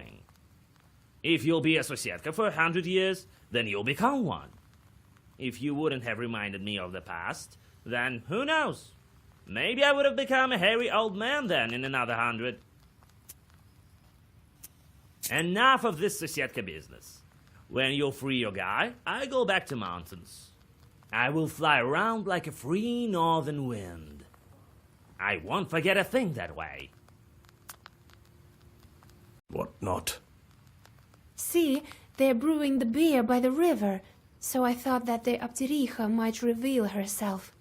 following. If you'll be a Sosietka for 100 years, then you'll become one. If you wouldn't have reminded me of the past, then who knows? Maybe I would have become a hairy old man then in another 100. Enough of this Sosietka business. When you'll free your guy, I go back to mountains. I will fly around like a free northern wind. I won't forget a thing that way. What not? See, they're brewing the beer by the river, so I thought that the Aptericha might reveal herself.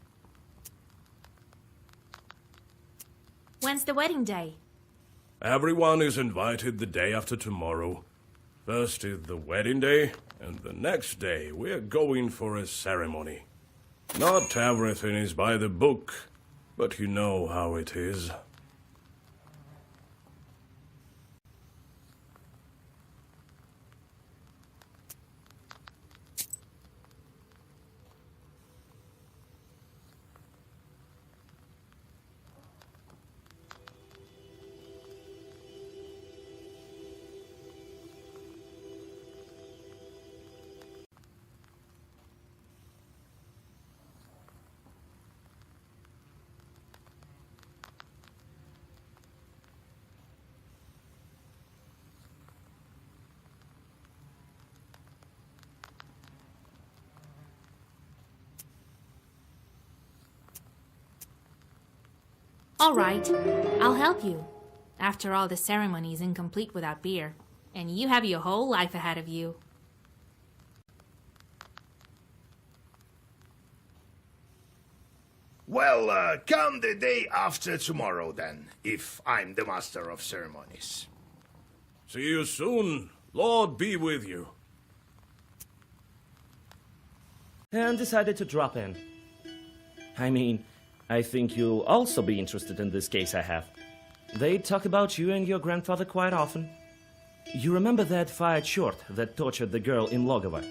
When's the wedding day? Everyone is invited the day after tomorrow. First is the wedding day, and the next day we're going for a ceremony. Not everything is by the book, but you know how it is. All right, I'll help you. After all, the ceremony is incomplete without beer, and you have your whole life ahead of you. Well, come the day after tomorrow then, if I'm the master of ceremonies. See you soon. Lord be with you. And decided to drop in. I mean, I think you'll also be interested in this case I have. They talk about you and your grandfather quite often. You remember that fired short that tortured the girl in Logovo?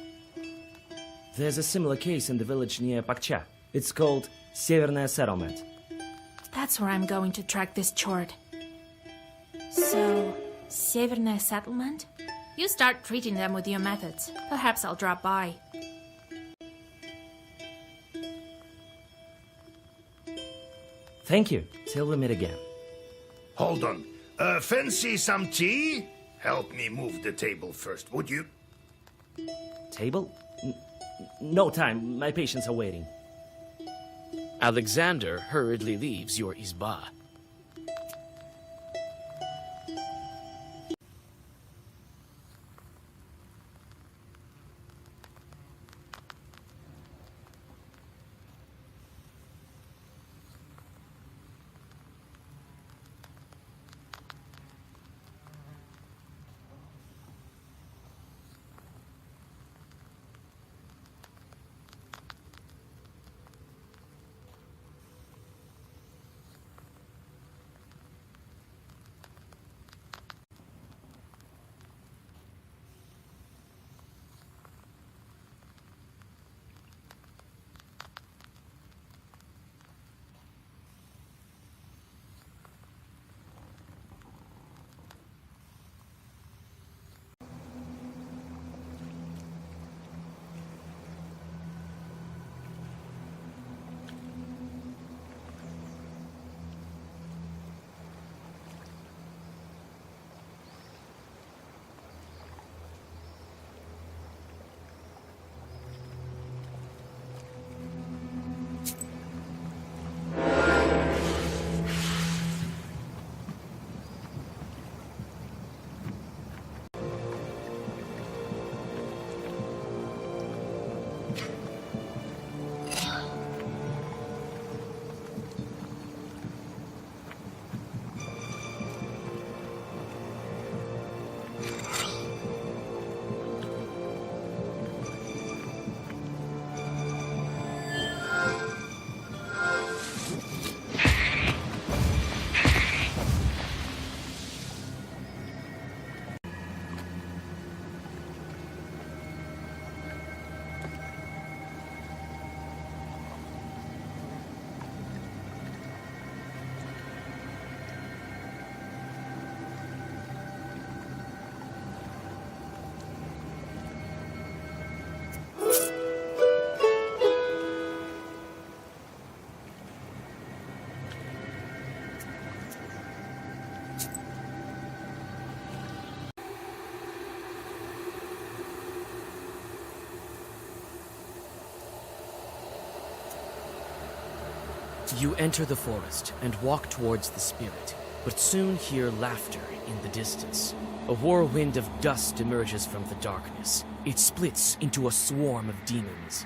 There's a similar case in the village near Pakcha. It's called Severnaya Settlement. That's where I'm going to track this chort. So, Severnaya Settlement? You start treating them with your methods. Perhaps I'll drop by. Thank you. Till we meet again. Hold on. Fancy some tea? Help me move the table first, would you? Table? No time. My patients are waiting. Alexander hurriedly leaves your izba. You enter the forest and walk towards the spirit, but soon hear laughter in the distance. A whirlwind of dust emerges from the darkness. It splits into a swarm of demons.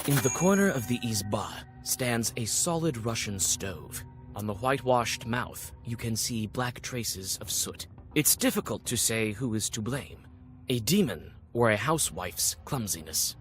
In the corner of the izba stands a solid Russian stove. On the whitewashed mouth, you can see black traces of soot. It's difficult to say who is to blame, a demon or a housewife's clumsiness.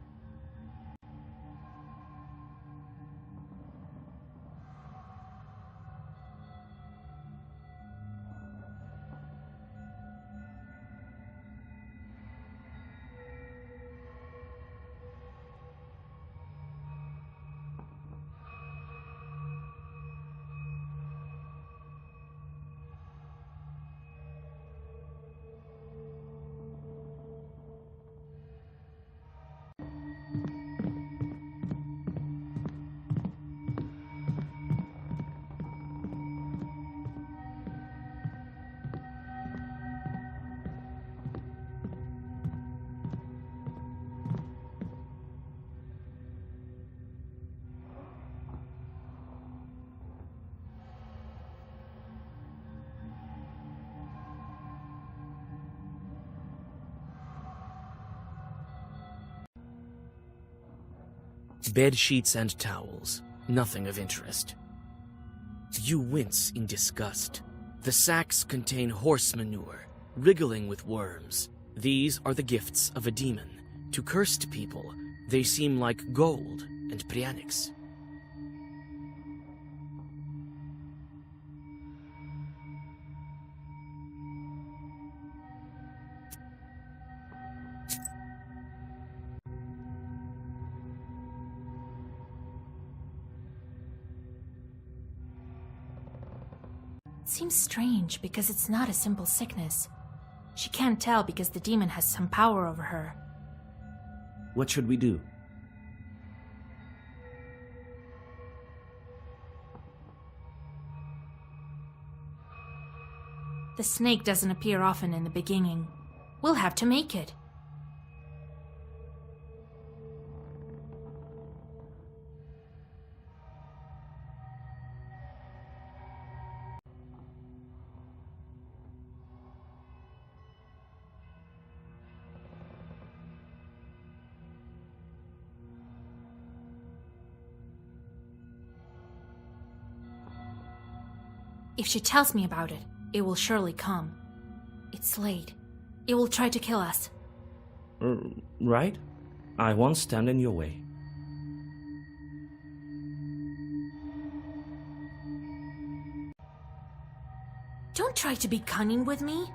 Bed sheets and towels, nothing of interest. You wince in disgust. The sacks contain horse manure, wriggling with worms. These are the gifts of a demon. To cursed people, they seem like gold and prianics. It seems strange because it's not a simple sickness. She can't tell because the demon has some power over her. What should we do? The snake doesn't appear often in the beginning. We'll have to make it. If she tells me about it, it will surely come. It's late. It will try to kill us. Right? I won't stand in your way. Don't try to be cunning with me.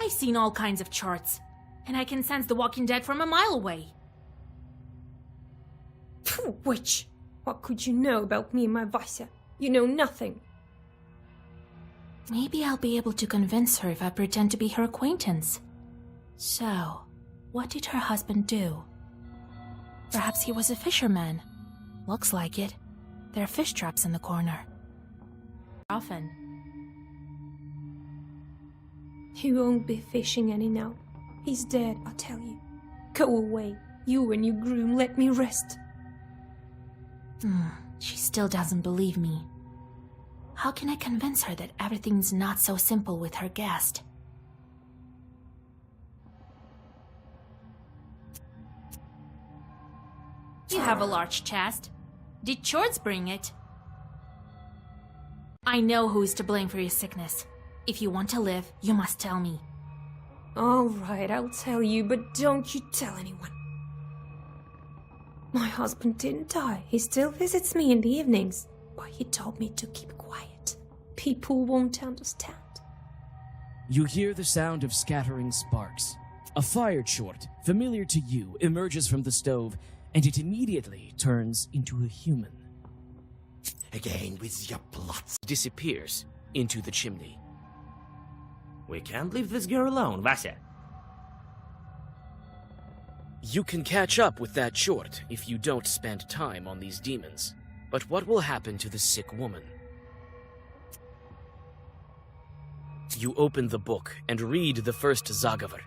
I've seen all kinds of charts, and I can sense the Walking Dead from a mile away. Phew, witch! What could you know about me and my Vasya? You know nothing. Maybe I'll be able to convince her if I pretend to be her acquaintance. So, what did her husband do? Perhaps he was a fisherman. Looks like it. There are fish traps in the corner. Often. He won't be fishing any now. He's dead, I tell you. Go away. You and your groom, let me rest. She still doesn't believe me. How can I convince her that everything's not so simple with her guest? You have a large chest. Did Chords bring it? I know who is to blame for your sickness. If you want to live, you must tell me. All right, I'll tell you, but don't you tell anyone. My husband didn't die. He still visits me in the evenings. But he told me to keep quiet. People won't understand. You hear the sound of scattering sparks. A fire chort, familiar to you, emerges from the stove, and it immediately turns into a human. Again with your plots. Disappears into the chimney. We can't leave this girl alone, Vasya. You can catch up with that chort if you don't spend time on these demons. But what will happen to the sick woman? You open the book and read the first Zagavar.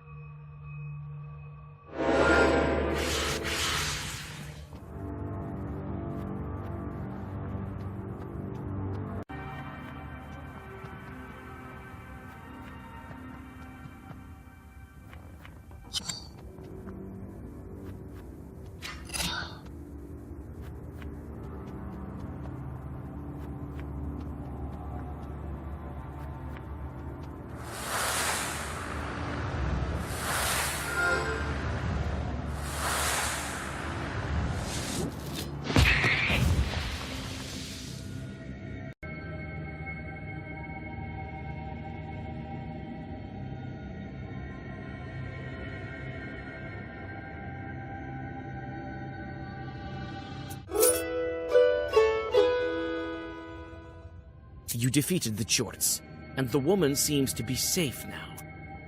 You defeated the Chorts, and the woman seems to be safe now.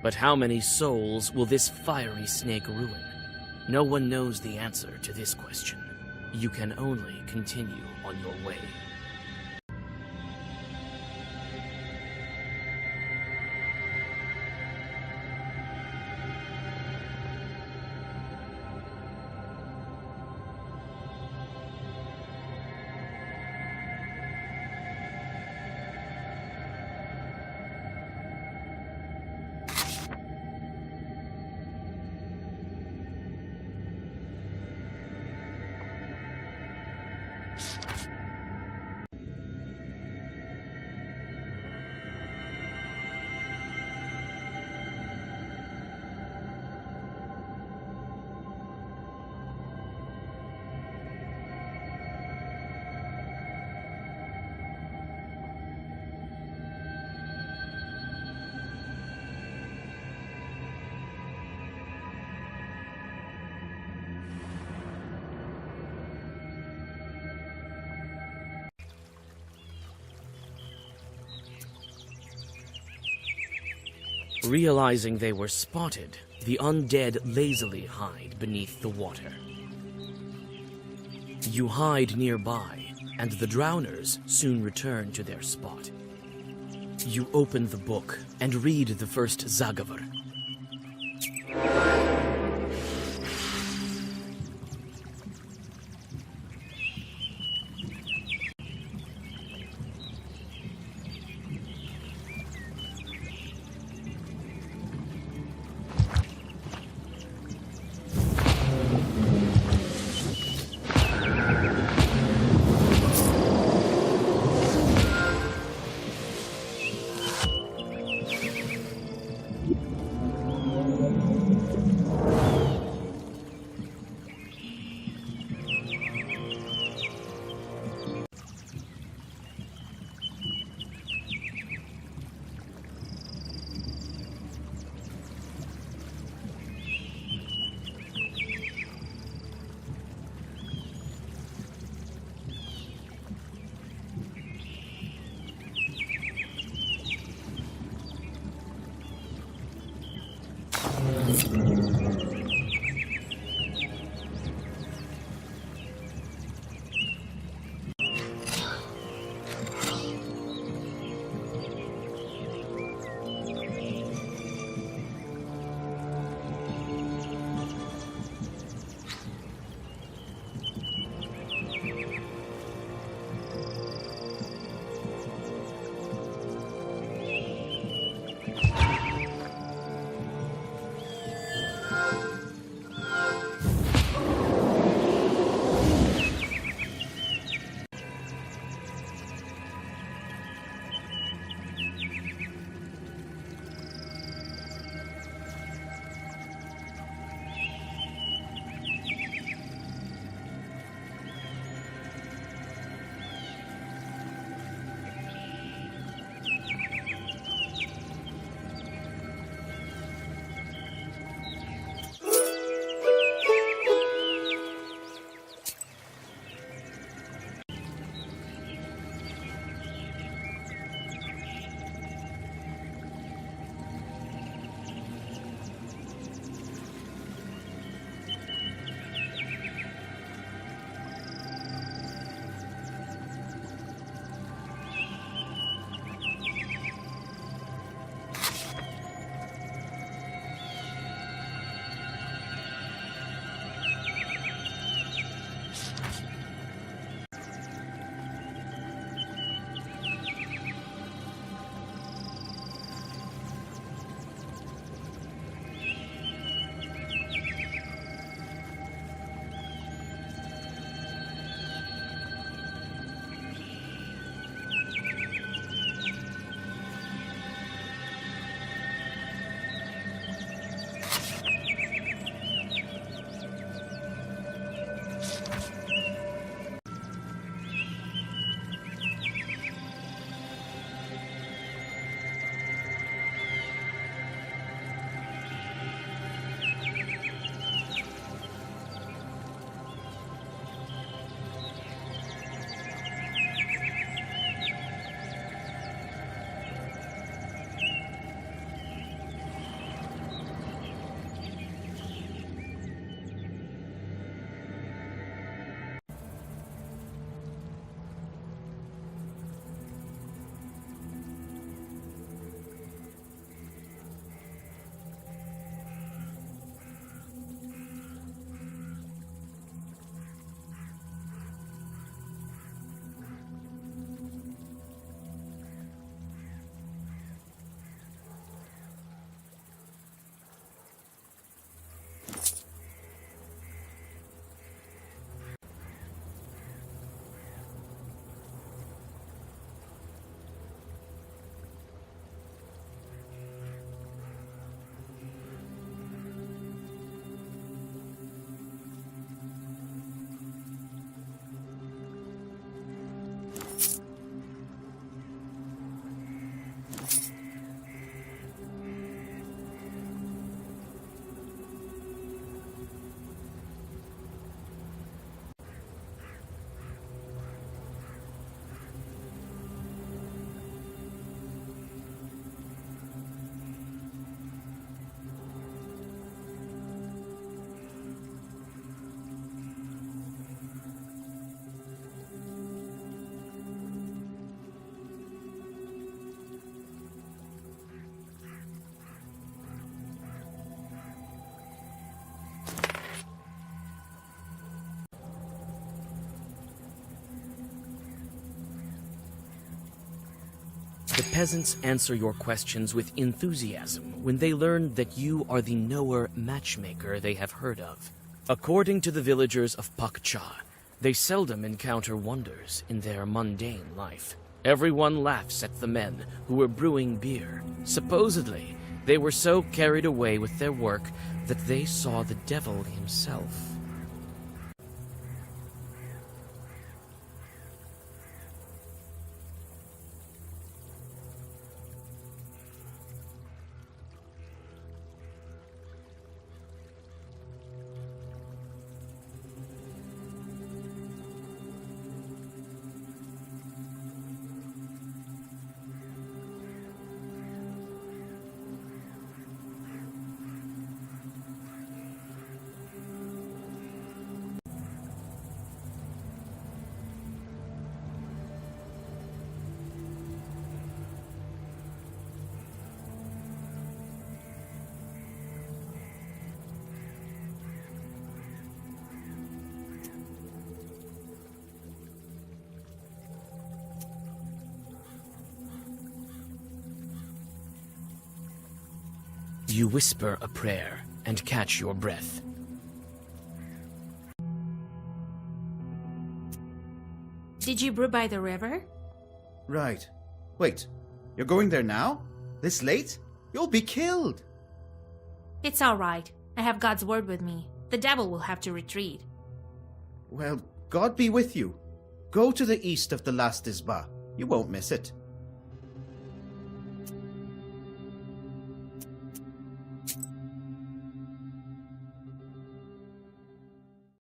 But how many souls will this fiery snake ruin? No one knows the answer to this question. You can only continue on your way. Realizing they were spotted, the undead lazily hide beneath the water. You hide nearby, and the drowners soon return to their spot. You open the book and read the first Zagavar. The peasants answer your questions with enthusiasm when they learn that you are the knower matchmaker they have heard of. According to the villagers of Pakcha, they seldom encounter wonders in their mundane life. Everyone laughs at the men who were brewing beer. Supposedly, they were so carried away with their work that they saw the devil himself. You whisper a prayer and catch your breath. Did you brew by the river? Right. Wait, you're going there now? This late? You'll be killed. It's all right. I have God's word with me. The devil will have to retreat. Well, God be with you. Go to the east of the last Isba. You won't miss it.